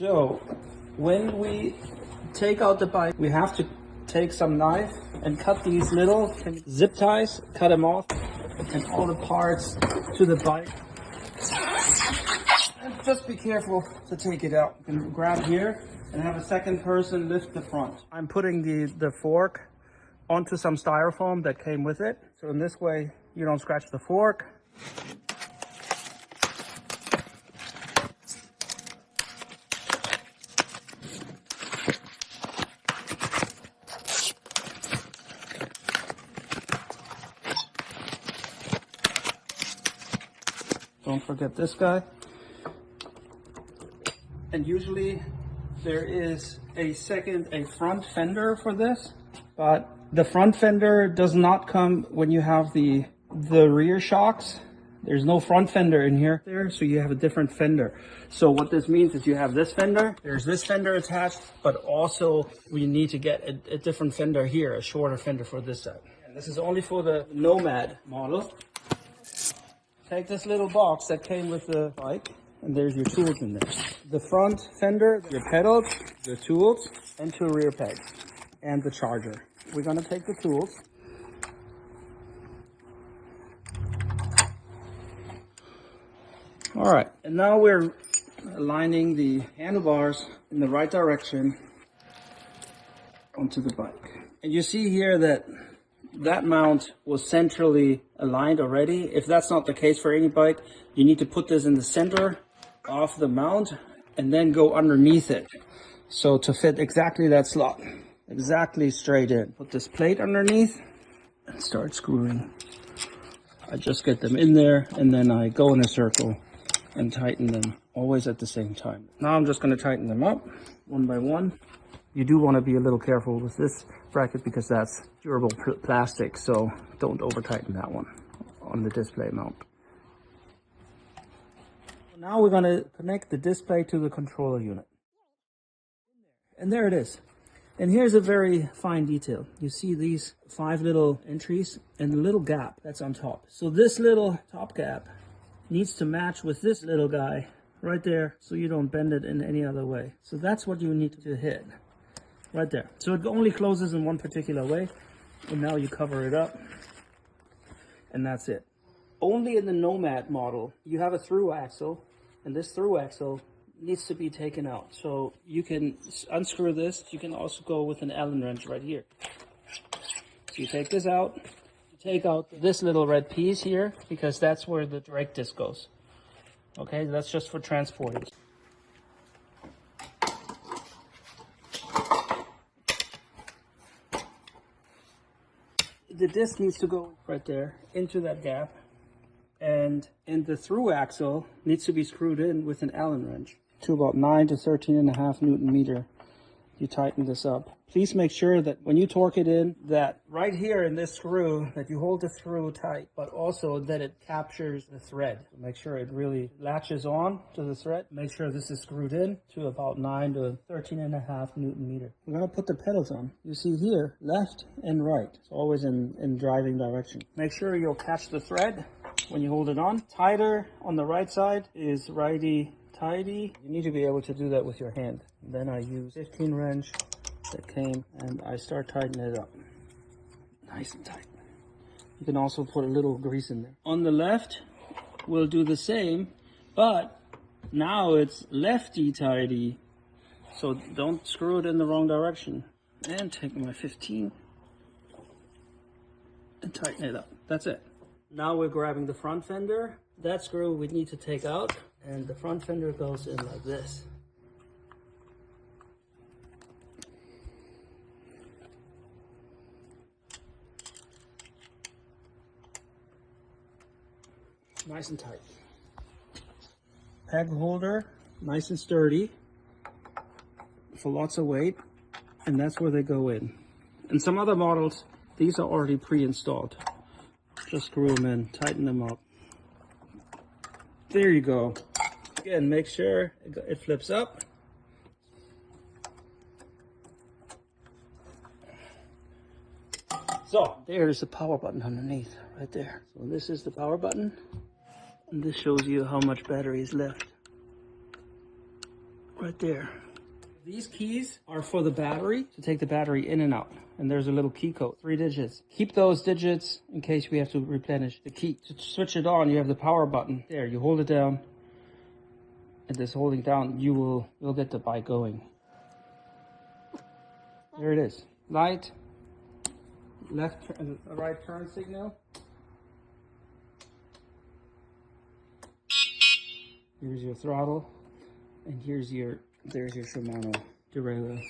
So when we take out the bike, we have to take some knife and cut these little zip ties, cut them off, and all the parts to the bike. And just be careful to take it out. You can grab here and have a second person lift the front. I'm putting the fork onto some styrofoam that came with it. So in this way, you don't scratch the fork. Don't forget this guy. And usually there is a front fender for this, but the front fender does not come when you have the rear shocks. There's no front fender in here, so you have a different fender. So what this means is you have this fender, there's this fender attached, but also we need to get a different fender here, a shorter fender for this side. And this is only for the Nomad model. Take this little box that came with the bike, and there's your tools in there. The front fender, your pedals, the tools, and 2 rear pegs, and the charger. We're gonna take the tools. All right, and now we're aligning the handlebars in the right direction onto the bike. And you see here that mount was centrally aligned already. If that's not the case for any bike, you need to put this in the center of the mount and then go underneath it. So to fit exactly that slot, exactly straight in. Put this plate underneath and start screwing. I just get them in there and then I go in a circle and tighten them always at the same time. Now I'm just going to tighten them up one by one. You do want to be a little careful with this bracket because that's durable plastic, so don't over tighten that one on the display mount. Now we're going to connect the display to the controller unit. And there it is. And here's a very fine detail. You see these 5 little entries and the little gap that's on top. So this little top gap needs to match with this little guy right there so you don't bend it in any other way. So that's what you need to hit. Right there. So it only closes in one particular way. And now you cover it up. And that's it. Only in the Nomad model, you have a through axle. And this through axle needs to be taken out. So you can unscrew this. You can also go with an Allen wrench right here. So you take this out. You take out this little red piece here because that's where the brake disc goes. Okay, that's just for transporting. The disc needs to go right there into that gap, and the through axle needs to be screwed in with an Allen wrench to about 9 to 13.5 Newton meter. You tighten this up. Please make sure that when you torque it in, that right here in this screw, that you hold the screw tight, but also that it captures the thread. Make sure it really latches on to the thread. Make sure this is screwed in to about 9 to 13.5 Newton meter. We're gonna put the pedals on. You see here, left and right. It's always in driving direction. Make sure you'll catch the thread when you hold it on. Tighter on the right side is righty tighty. You need to be able to do that with your hand. Then I use 15 wrench that came and I start tightening it up. Nice and tight. You can also put a little grease in there. On the left, we'll do the same, but now it's lefty tighty. So don't screw it in the wrong direction. And take my 15 and tighten it up. That's it. Now we're grabbing the front fender. That screw we need to take out, and the front fender goes in like this. Nice and tight. Peg holder, nice and sturdy for lots of weight, and that's where they go in. In some other models, these are already pre-installed. Just screw them in, tighten them up. There you go. Again, make sure it flips up. So there's the power button underneath, right there. So this is the power button. And this shows you how much battery is left. right there. These keys are for the battery, to take the battery in and out. And there's a little key code, 3 digits. Keep those digits in case we have to replenish the key. To switch it on, you have the power button. There, you hold it down. And this holding down, you'll get the bike going. There it is. Light, left, right turn signal. Here's your throttle, and there's your Shimano derailleur.